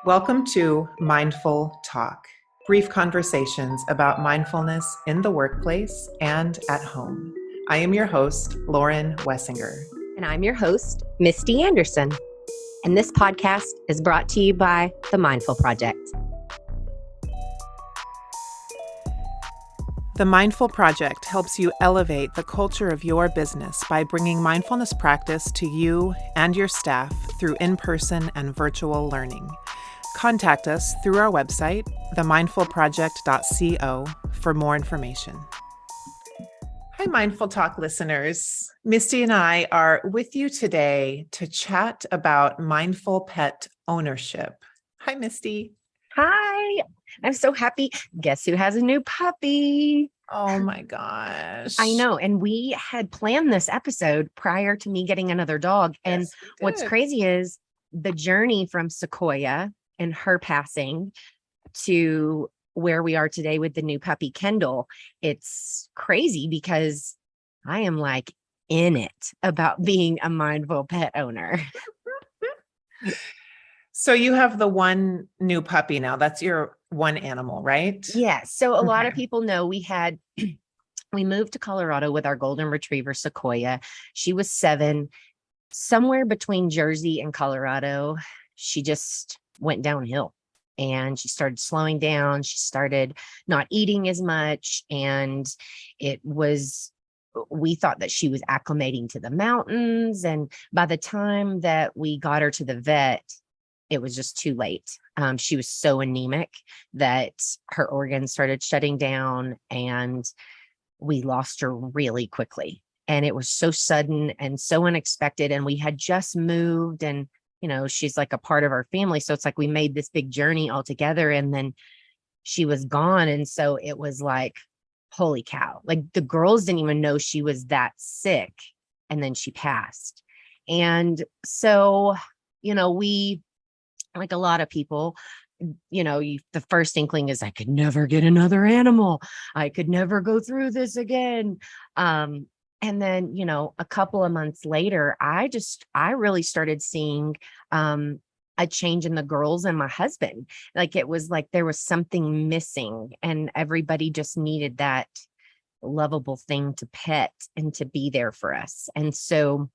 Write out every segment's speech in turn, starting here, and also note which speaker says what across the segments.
Speaker 1: Welcome to Mindful Talk, brief conversations about mindfulness in the workplace and at home. I am your host, Lauren Wessinger.
Speaker 2: And I'm your host, Misti Anderson. And this podcast is brought to you by the Mindful Project.
Speaker 1: The Mindful Project helps you elevate the culture of your business by bringing mindfulness practice to you and your staff through in-person and virtual learning. Contact us through our website, themindfulproject.co, for more information. Hi, Mindful Talk listeners. Misti and I are with you today to chat about mindful pet ownership. Hi, Misti.
Speaker 2: Hi, I'm so happy. Guess who has a new puppy?
Speaker 1: Oh my gosh.
Speaker 2: I know. And we had planned this episode prior to me getting another dog. And
Speaker 1: Yes, we
Speaker 2: what's
Speaker 1: did.
Speaker 2: crazy is the journey from Sequoia and her passing to where we are today with the new puppy, Kendall. It's crazy because I am like in it about being a mindful pet owner.
Speaker 1: So you have the one new puppy now. That's your one animal, right?
Speaker 2: Yeah. So a lot of
Speaker 1: Okay.
Speaker 2: people know we moved to Colorado with our golden retriever, Sequoia. She was 7, somewhere between Jersey and Colorado. She just went downhill and she started slowing down. She started not eating as much. And we thought that she was acclimating to the mountains. And by the time that we got her to the vet, it was just too late. She was so anemic that her organs started shutting down and we lost her really quickly. And it was so sudden and so unexpected. And we had just moved and, she's like a part of our family. So it's like we made this big journey all together and then she was gone. And so it was like, holy cow, like the girls didn't even know she was that sick. And then she passed. And so, we, like a lot of people, the first inkling is I could never get another animal. I could never go through this again. And then, a couple of months later, I really started seeing a change in the girls and my husband. Like it was like there was something missing and everybody just needed that lovable thing to pet and to be there for us. And so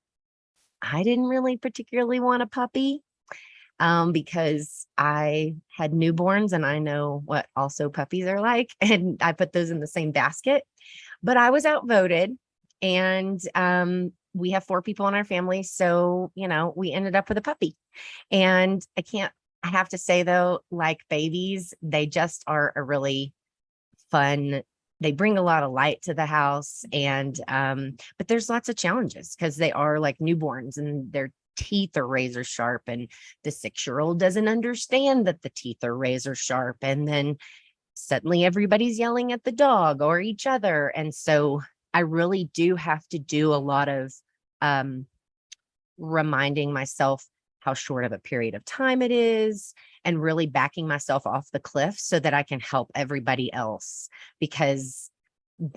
Speaker 2: I didn't really particularly want a puppy because I had newborns and I know what also puppies are like. And I put those in the same basket, but I was outvoted and we have 4 people in our family. So, we ended up with a puppy and I have to say though, like babies, they just are a really fun, they bring a lot of light to the house and, but there's lots of challenges because they are like newborns and they're teeth are razor sharp and the 6-year-old doesn't understand that the teeth are razor sharp and then suddenly everybody's yelling at the dog or each other and so I really do have to do a lot of reminding myself how short of a period of time it is and really backing myself off the cliff so that I can help everybody else because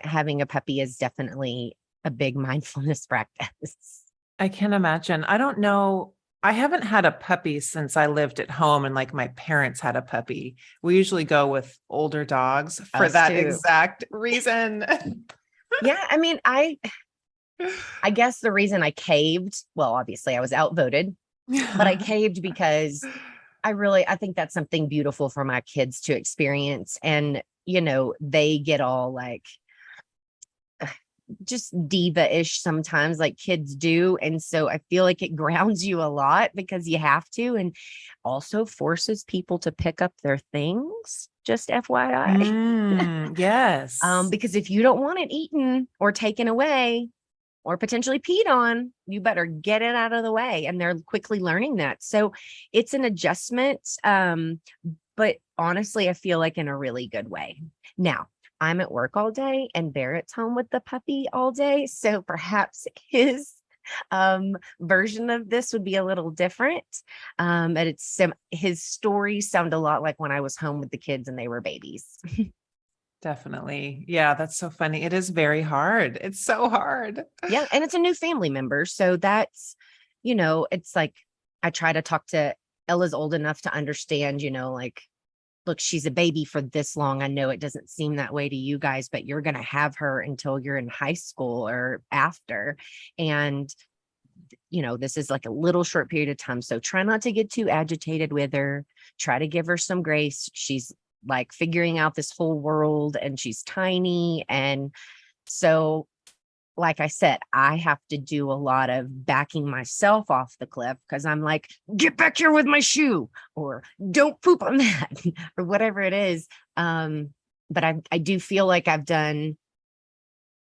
Speaker 2: having a puppy is definitely a big mindfulness practice.
Speaker 1: I can imagine. I don't know. I haven't had a puppy since I lived at home and like my parents had a puppy. We usually go with older dogs for
Speaker 2: Us
Speaker 1: that
Speaker 2: too.
Speaker 1: exact reason.
Speaker 2: Yeah, I mean, I guess the reason I caved, well, obviously I was outvoted, but I caved because I think that's something beautiful for my kids to experience. And, they get all like just diva-ish sometimes like kids do. And so I feel like it grounds you a lot because you have to, and also forces people to pick up their things, just FYI.
Speaker 1: Yes.
Speaker 2: Because if you don't want it eaten or taken away or potentially peed on, you better get it out of the way. And they're quickly learning that. So it's an adjustment. But honestly, I feel like in a really good way. Now, I'm at work all day and Barrett's home with the puppy all day. So perhaps his version of this would be a little different. But his stories sound a lot like when I was home with the kids and they were babies.
Speaker 1: Definitely. Yeah, that's so funny. It is very hard. It's so hard.
Speaker 2: Yeah. And it's a new family member. So that's, it's like I try to talk to Ella's old enough to understand, like, look, she's a baby for this long. I know it doesn't seem that way to you guys, but you're going to have her until you're in high school or after. And, this is like a little short period of time. So try not to get too agitated with her. Try to give her some grace. She's like figuring out this whole world and she's tiny. And so, like I said, I have to do a lot of backing myself off the cliff because I'm like, get back here with my shoe, or don't poop on that, or whatever it is. But I do feel like I've done,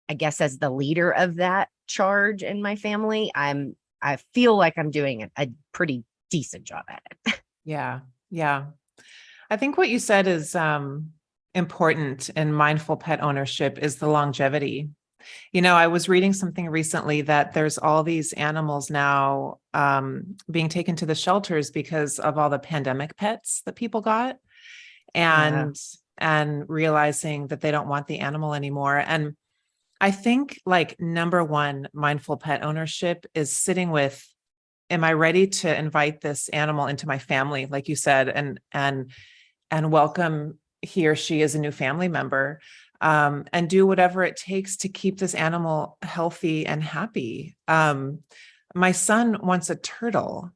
Speaker 2: I guess, as the leader of that charge in my family, I feel like I'm doing a pretty decent job at it.
Speaker 1: Yeah. Yeah. I think what you said is important in mindful pet ownership is the longevity. I was reading something recently that there's all these animals now being taken to the shelters because of all the pandemic pets that people got, and realizing that they don't want the animal anymore. And I think like number one, mindful pet ownership is sitting with, am I ready to invite this animal into my family, like you said, and welcome he or she as a new family member, and do whatever it takes to keep this animal healthy and happy. My son wants a turtle,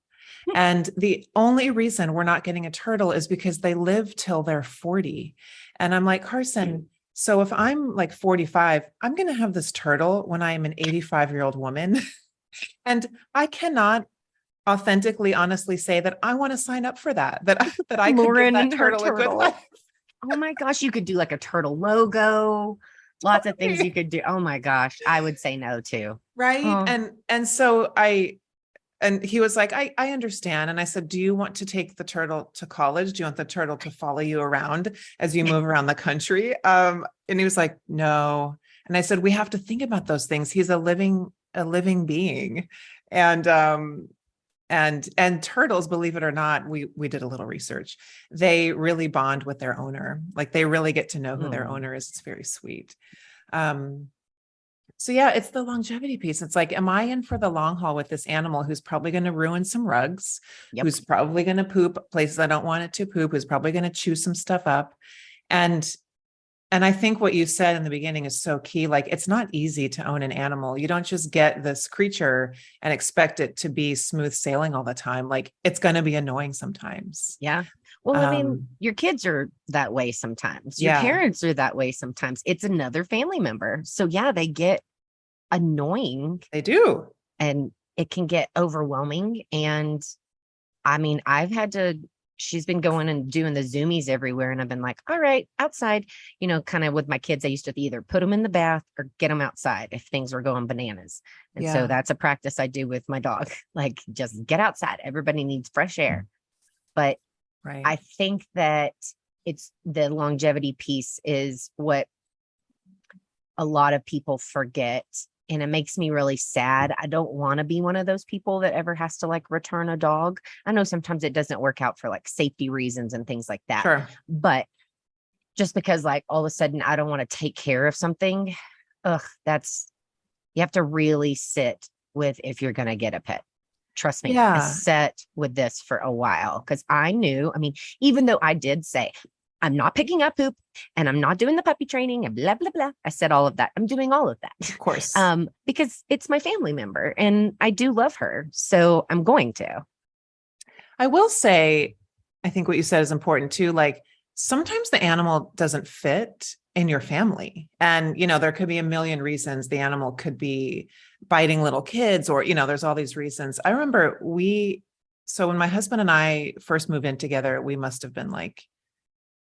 Speaker 1: and the only reason we're not getting a turtle is because they live till they're 40. And I'm like, Carson, so if I'm like 45, I'm going to have this turtle when I am an 85-year-old woman. And I cannot authentically, honestly say that I want to sign up for that I could give
Speaker 2: Lauren
Speaker 1: that
Speaker 2: and her
Speaker 1: turtle a good
Speaker 2: turtle.
Speaker 1: life.
Speaker 2: Oh my gosh, you could do like a turtle logo, lots of things you could do. Oh my gosh, I would say no too.
Speaker 1: Right.
Speaker 2: Oh.
Speaker 1: And so and he was like, I understand. And I said, do you want to take the turtle to college? Do you want the turtle to follow you around as you move around the country? And he was like, no. And I said, we have to think about those things. He's a living being. And turtles, believe it or not, we did a little research. They really bond with their owner. Like they really get to know who their owner is. It's very sweet. So yeah, it's the longevity piece. It's like, am I in for the long haul with this animal who's probably going to ruin some rugs, who's probably going to poop places I don't want it to poop, who's probably going to chew some stuff up. And I think what you said in the beginning is so key. Like, it's not easy to own an animal. You don't just get this creature and expect it to be smooth sailing all the time. Like, it's going to be annoying sometimes.
Speaker 2: Yeah. Well, I mean, your kids are that way sometimes. Your parents are that way sometimes. It's another family member. So yeah, they get annoying.
Speaker 1: They do.
Speaker 2: And it can get overwhelming. And I mean, she's been going and doing the zoomies everywhere. And I've been like, all right, outside, kind of with my kids, I used to either put them in the bath or get them outside if things were going bananas. And so that's a practice I do with my dog. Like, just get outside. Everybody needs fresh air. But I think that it's the longevity piece is what a lot of people forget. And it makes me really sad. I don't want to be one of those people that ever has to like return a dog. I know sometimes it doesn't work out for like safety reasons and things like that.
Speaker 1: Sure.
Speaker 2: But just because like all of a sudden I don't want to take care of something, you have to really sit with if you're going to get a pet. Trust me, I sat with this for a while because I knew, even though I did say, I'm not picking up poop and I'm not doing the puppy training and blah, blah, blah. I said all of that. I'm doing all of that.
Speaker 1: Of course.
Speaker 2: Because it's my family member and I do love her. So I'm going to.
Speaker 1: I will say, I think what you said is important too. Like, sometimes the animal doesn't fit in your family. And, there could be a million reasons. The animal could be biting little kids or, there's all these reasons. I remember so when my husband and I first moved in together, we must have been like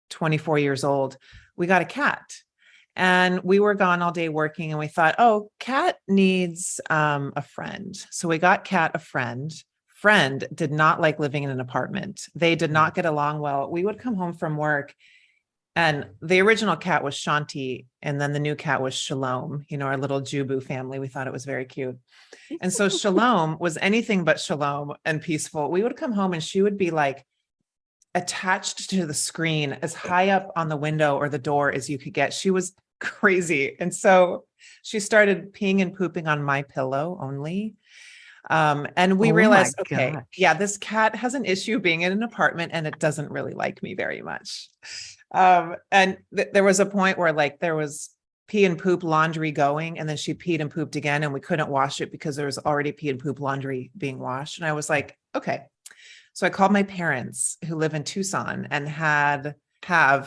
Speaker 1: 24 years old. We got a cat and we were gone all day working, and we thought, oh, cat needs a friend. So we got cat a friend. Friend did not like living in an apartment. They did not get along well. We would come home from work, and the original cat was Shanti, and then the new cat was Shalom, our little Jubu family. We thought it was very cute. And so Shalom was anything but Shalom and peaceful. We would come home and she would be like attached to the screen as high up on the window or the door as you could get. She was crazy. And so she started peeing and pooping on my pillow only. And we
Speaker 2: Oh my
Speaker 1: realized, okay, yeah,
Speaker 2: gosh.
Speaker 1: this cat has an issue being in an apartment and it doesn't really like me very much. And there was a point where like there was pee and poop laundry going, and then she peed and pooped again, and we couldn't wash it because there was already pee and poop laundry being washed. And I was like, okay. So I called my parents who live in Tucson and have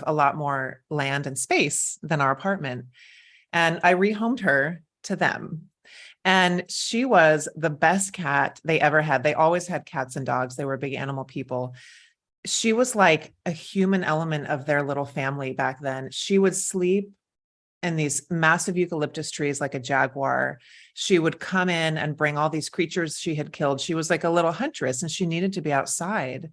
Speaker 1: a lot more land and space than our apartment. And I rehomed her to them. And she was the best cat they ever had. They always had cats and dogs. They were big animal people. She was like a human element of their little family back then. She would sleep in these massive eucalyptus trees like a jaguar. She would come in and bring all these creatures she had killed. She was like a little huntress and she needed to be outside.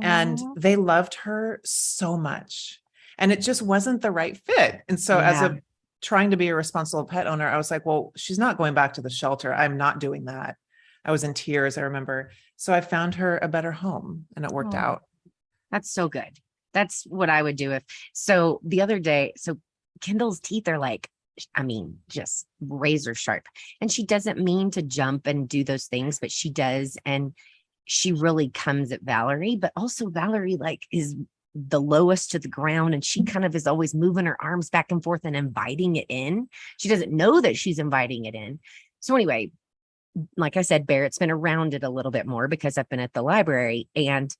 Speaker 1: And
Speaker 2: Oh,
Speaker 1: they loved her so much. And it just wasn't the right fit. And so as
Speaker 2: yeah.
Speaker 1: a trying to be a responsible pet owner, I was like, well, she's not going back to the shelter. I'm not doing that. I was in tears, I remember. So I found her a better home and it worked
Speaker 2: Oh,
Speaker 1: out.
Speaker 2: that's so good. That's what I would do if so the other day, so Kendall's teeth are like, I mean, just razor sharp. And she doesn't mean to jump and do those things, but she does. And she really comes at Valerie, but also Valerie like is the lowest to the ground and she kind of is always moving her arms back and forth and inviting it in. She doesn't know that she's inviting it in. So anyway, like I said, Barrett's been around it a little bit more because I've been at the library. And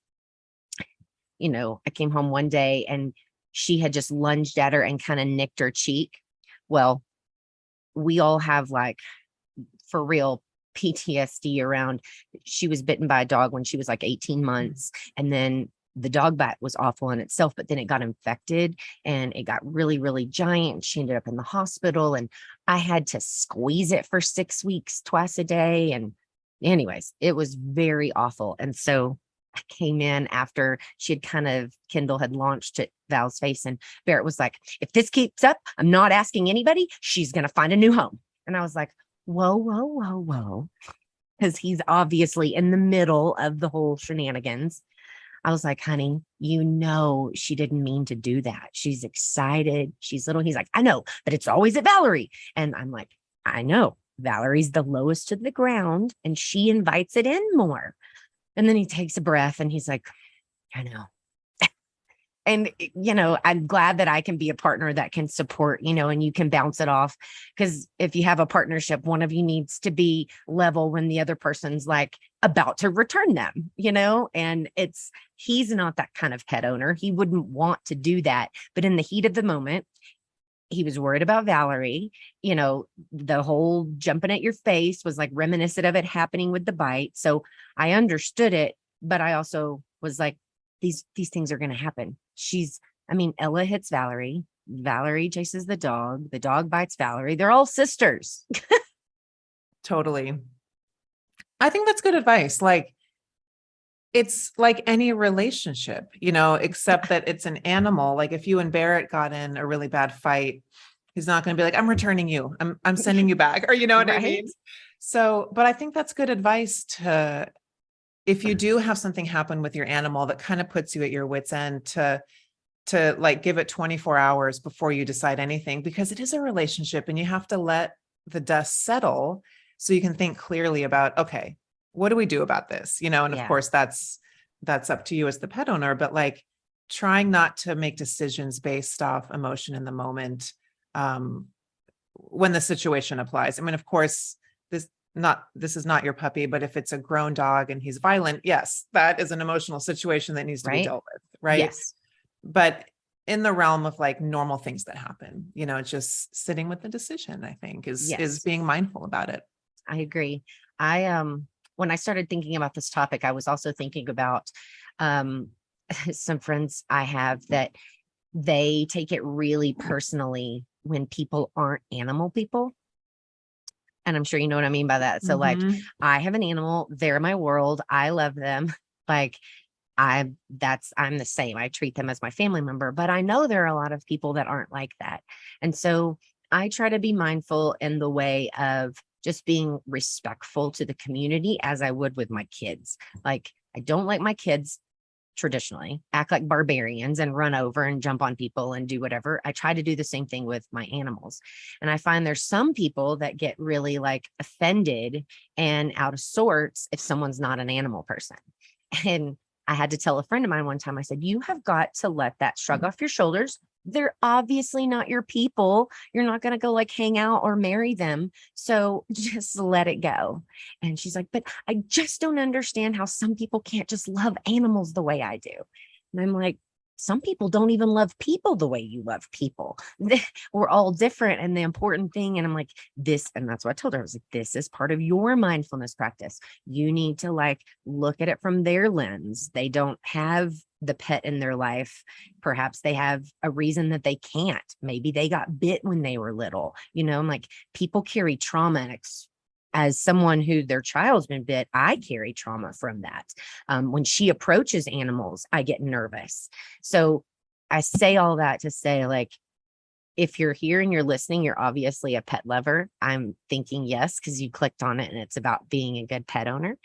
Speaker 2: I came home one day and she had just lunged at her and kind of nicked her cheek. Well, we all have like for real PTSD around she was bitten by a dog when she was like 18 months. And then the dog bite was awful in itself, but then it got infected and it got really, really giant. She ended up in the hospital and I had to squeeze it for 6 weeks, twice a day. And anyways, it was very awful. And so I came in after she had Kendall had launched at Val's face and Barrett was like, if this keeps up, I'm not asking anybody. She's going to find a new home. And I was like, whoa, whoa, whoa, whoa. Because he's obviously in the middle of the whole shenanigans. I was like, honey, she didn't mean to do that. She's excited. She's little. He's like, I know, but it's always at Valerie. And I'm like, I know. Valerie's the lowest to the ground and she invites it in more. And then he takes a breath and he's like, I know. And, I'm glad that I can be a partner that can support, and you can bounce it off. Because if you have a partnership, one of you needs to be level when the other person's like about to return them, and he's not that kind of pet owner. He wouldn't want to do that. But in the heat of the moment, he was worried about Valerie. The whole jumping at your face was like reminiscent of it happening with the bite. So I understood it, but I also was like, these things are going to happen. Ella hits Valerie. Valerie chases the dog bites Valerie. They're all sisters.
Speaker 1: Totally. I think that's good advice. Like, it's like any relationship, except that it's an animal. Like if you and Barrett got in a really bad fight, he's not going to be like, I'm returning you. I'm sending you back. Or you know what I
Speaker 2: Right?
Speaker 1: mean? So, but I think that's good advice if you do have something happen with your animal that kind of puts you at your wit's end to like give it 24 hours before you decide anything, because it is a relationship and you have to let the dust settle so you can think clearly about, okay, what do we do about this? And of
Speaker 2: Yeah.
Speaker 1: course that's up to you as the pet owner, but like trying not to make decisions based off emotion in the moment, when the situation applies. Of course, this is not your puppy, but if it's a grown dog and he's violent, yes, that is an emotional situation that needs to be
Speaker 2: Right.
Speaker 1: dealt with. Right.
Speaker 2: Yes.
Speaker 1: But in the realm of like normal things that happen, just sitting with the decision, I think is
Speaker 2: Yes.
Speaker 1: being mindful about it.
Speaker 2: I agree. When I started thinking about this topic, I was also thinking about um some friends I have that they take it really personally when people aren't animal people. And I'm sure you know what I mean by that. So like
Speaker 1: Mhm.
Speaker 2: I have an animal, they're my world. I love them. Like I'm the same. I treat them as my family member, but I know there are a lot of people that aren't like that. And so I try to be mindful in the way of just being respectful to the community as I would with my kids. Like I don't like my kids traditionally, act like barbarians and run over and jump on people and do whatever. I try to do the same thing with my animals. And I find there's some people that get really like offended and out of sorts if someone's not an animal person. And I had to tell a friend of mine one time, I said, you have got to let that shrug off your shoulders. They're obviously not your people. You're not going to go like hang out or marry them. So just let it go. And she's like, but I just don't understand how some people can't just love animals the way I do. And I'm like, some people don't even love people the way you love people. We're all different. And the important thing, and I'm like, this, and that's what I told her. I was like, this is part of your mindfulness practice. You need to like look at it from their lens. They don't have the pet in their life. Perhaps they have a reason that they can't. Maybe they got bit when they were little. I'm like, people carry trauma and as someone who their child's been bit, I carry trauma from that. When she approaches animals, I get nervous. So I say all that to say, like, if you're here and you're listening, you're obviously a pet lover. I'm thinking yes, because you clicked on it and it's about being a good pet owner.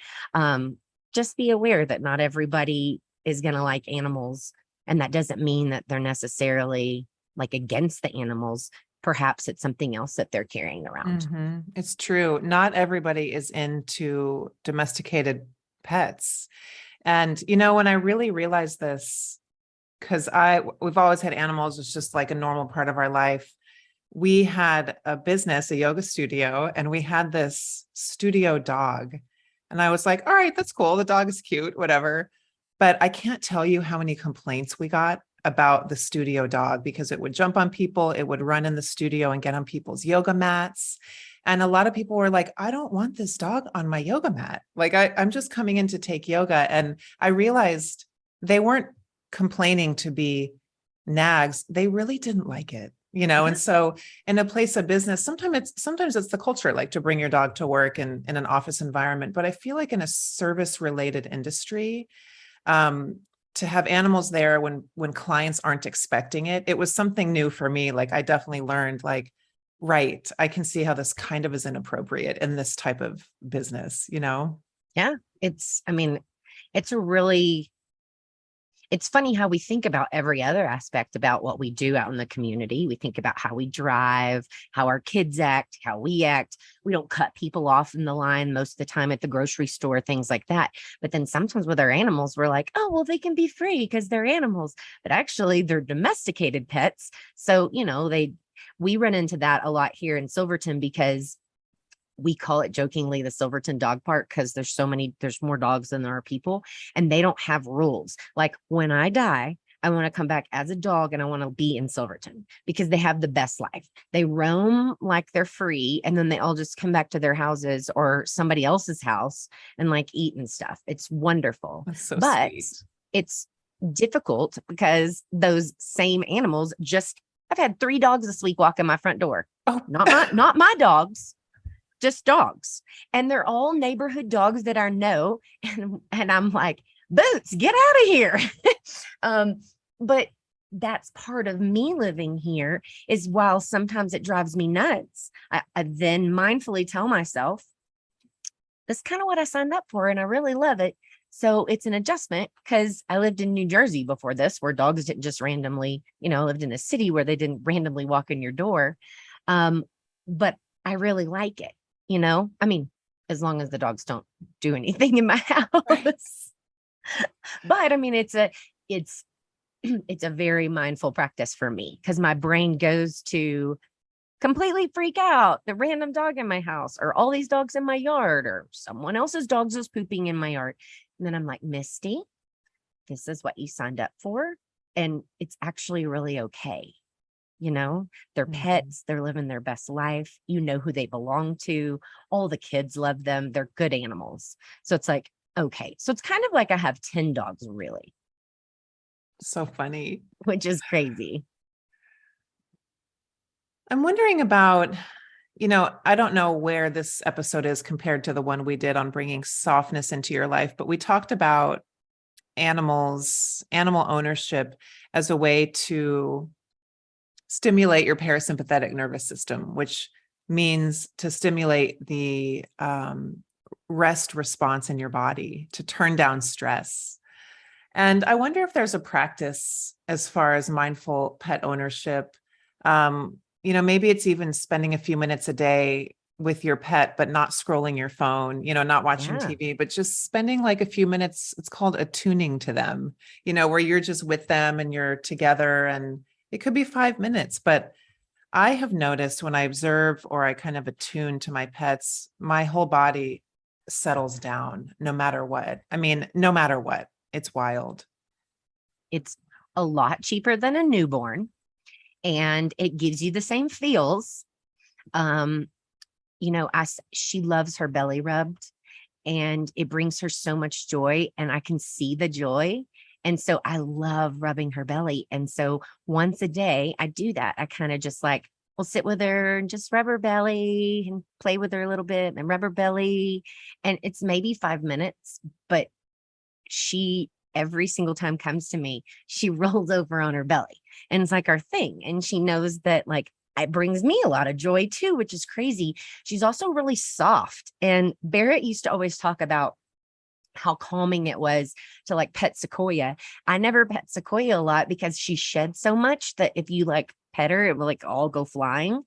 Speaker 2: Just be aware that not everybody is going to like animals. And that doesn't mean that they're necessarily like against the animals. Perhaps it's something else that they're carrying around.
Speaker 1: It's true. Not everybody is into domesticated pets. And, when I really realized this, because we've always had animals, it's just like a normal part of our life. We had a business, a yoga studio, and we had this studio dog. And I was like, all right, that's cool. The dog is cute, whatever. But I can't tell you how many complaints we got about the studio dog because it would jump on people. It would run in the studio and get on people's yoga mats. And a lot of people were like, I don't want this dog on my yoga mat. Like I'm just coming in to take yoga. And I realized they weren't complaining to be nags. They really didn't like it, And so in a place of business, sometimes it's the culture, like to bring your dog to work in an office environment. But I feel like in a service related industry, to have animals there when clients aren't expecting it, it was something new for me. Like I definitely learned like, right, I can see how this kind of is inappropriate in this type of business,
Speaker 2: Yeah. It's a really, it's funny how we think about every other aspect about what we do out in the community. We think about how we drive, how our kids act, how we act. We don't cut people off in the line most of the time at the grocery store, things like that. But then sometimes with our animals, we're like, oh, well, they can be free because they're animals. But actually, they're domesticated pets. So, we run into that a lot here in Silverton because we call it jokingly the Silverton dog park because there's more dogs than there are people, and they don't have rules. Like when I die, I want to come back as a dog and I want to be in Silverton because they have the best life. They roam like they're free, and then they all just come back to their houses or somebody else's house and like eat and stuff. It's wonderful.
Speaker 1: That's so
Speaker 2: But
Speaker 1: sweet.
Speaker 2: it's difficult because those same animals I've had 3 dogs this week walk in my front door.
Speaker 1: Oh,
Speaker 2: Not my dogs, just dogs. And they're all neighborhood dogs that I know. And I'm like, Boots, get out of here. But that's part of me living here is while sometimes it drives me nuts, I then mindfully tell myself, that's kind of what I signed up for. And I really love it. So it's an adjustment because I lived in New Jersey before this, where dogs didn't just randomly, lived in a city where they didn't randomly walk in your door. But I really like it, as long as the dogs don't do anything in my house. But it's it's a very mindful practice for me because my brain goes to completely freak out the random dog in my house or all these dogs in my yard or someone else's dogs is pooping in my yard. And then I'm like, Misty, this is what you signed up for. And it's actually really okay. They're pets, they're living their best life. You know who they belong to. All the kids love them. They're good animals. So it's like, okay. So it's kind of like I have 10 dogs, really.
Speaker 1: So funny.
Speaker 2: Which is crazy.
Speaker 1: I'm wondering about, I don't know where this episode is compared to the one we did on bringing softness into your life, but we talked about animal ownership as a way to stimulate your parasympathetic nervous system, which means to stimulate the rest response in your body, to turn down stress. And I wonder if there's a practice as far as mindful pet ownership. Maybe it's even spending a few minutes a day with your pet, but not scrolling your phone, not watching
Speaker 2: Yeah.
Speaker 1: TV, but just spending like a few minutes. It's called attuning to them, where you're just with them and you're together. And it could be 5 minutes, but I have noticed when I observe or I kind of attune to my pets, my whole body settles down no matter what. I mean, no matter what. It's wild.
Speaker 2: It's a lot cheaper than a newborn, and it gives you the same feels. Um, she loves her belly rubbed, and it brings her so much joy, and I can see the joy. And so I love rubbing her belly. And so once a day I do that. I kind of just like, will sit with her and just rub her belly and play with her a little bit and rub her belly. And it's maybe 5 minutes, but she every single time comes to me, she rolls over on her belly, and it's like our thing. And she knows that like it brings me a lot of joy too, which is crazy. She's also really soft. And Barrett used to always talk about how calming it was to like pet Sequoia. I never pet Sequoia a lot because she sheds so much that if you like pet her, it will like all go flying.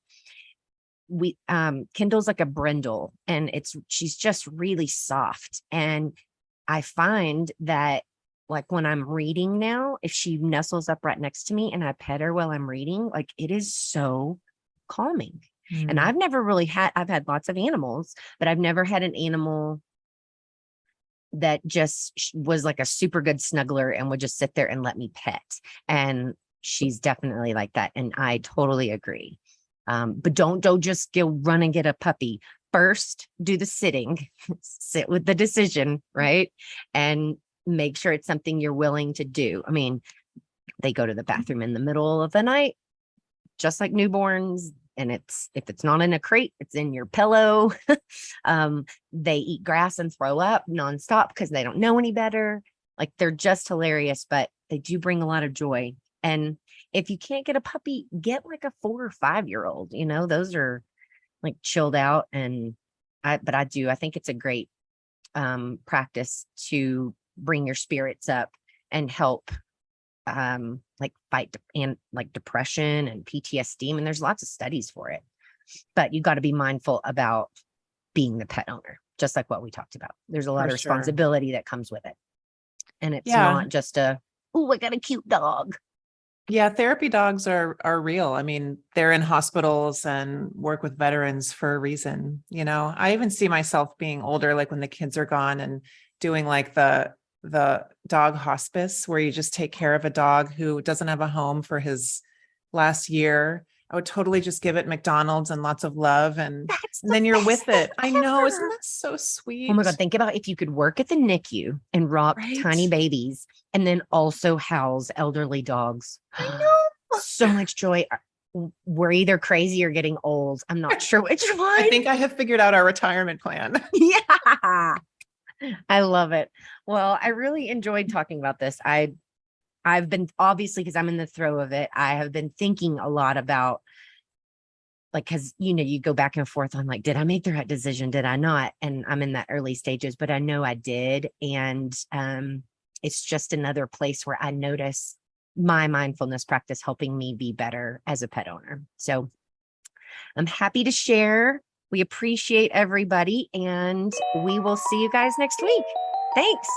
Speaker 2: Kendall's like a brindle, and she's just really soft. And I find that like when I'm reading now, if she nestles up right next to me and I pet her while I'm reading, like it is so calming. And I've had lots of animals, but I've never had an animal that just was like a super good snuggler and would just sit there and let me pet. And she's definitely like that. And I totally agree. But don't just go run and get a puppy. First, do the sitting, sit with the decision, right? And make sure it's something you're willing to do. I mean, they go to the bathroom in the middle of the night, just like newborns. And if it's not in a crate, it's in your pillow. They eat grass and throw up nonstop because they don't know any better. Like they're just hilarious, but they do bring a lot of joy. And if you can't get a puppy, get like a 4 or 5-year-old, those are like chilled out. And I think it's a great practice to bring your spirits up and help like fight and like depression and PTSD. I mean, there's lots of studies for it, but you got to be mindful about being the pet owner, just like what we talked about. There's a lot of responsibility that comes with it. And it's not just I got a cute dog.
Speaker 1: Yeah, therapy dogs are real. I mean, they're in hospitals and work with veterans for a reason. I even see myself being older, like when the kids are gone and doing like the dog hospice where you just take care of a dog who doesn't have a home for his last year. I would totally just give it McDonald's and lots of love and then you're with it. I know. Isn't that so sweet?
Speaker 2: Oh my God. Think about if you could work at the NICU and rock tiny babies and then also house elderly dogs.
Speaker 1: I know.
Speaker 2: So much joy. We're either crazy or getting old. I'm not sure which one.
Speaker 1: I think I have figured out our retirement plan.
Speaker 2: Yeah. I love it. Well, I really enjoyed talking about this. I've been, obviously, because I'm in the throe of it, I have been thinking a lot about like, because, you go back and forth on like, did I make the right decision? Did I not? And I'm in that early stages, but I know I did. And it's just another place where I notice my mindfulness practice helping me be better as a pet owner. So I'm happy to share. We appreciate everybody, and we will see you guys next week. Thanks.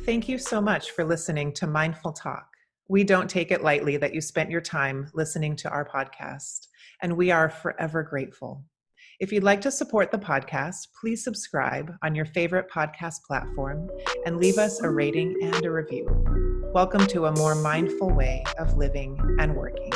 Speaker 1: Thank you so much for listening to Mindful Talk. We don't take it lightly that you spent your time listening to our podcast, and we are forever grateful. If you'd like to support the podcast, please subscribe on your favorite podcast platform and leave us a rating and a review. Welcome to a more mindful way of living and working.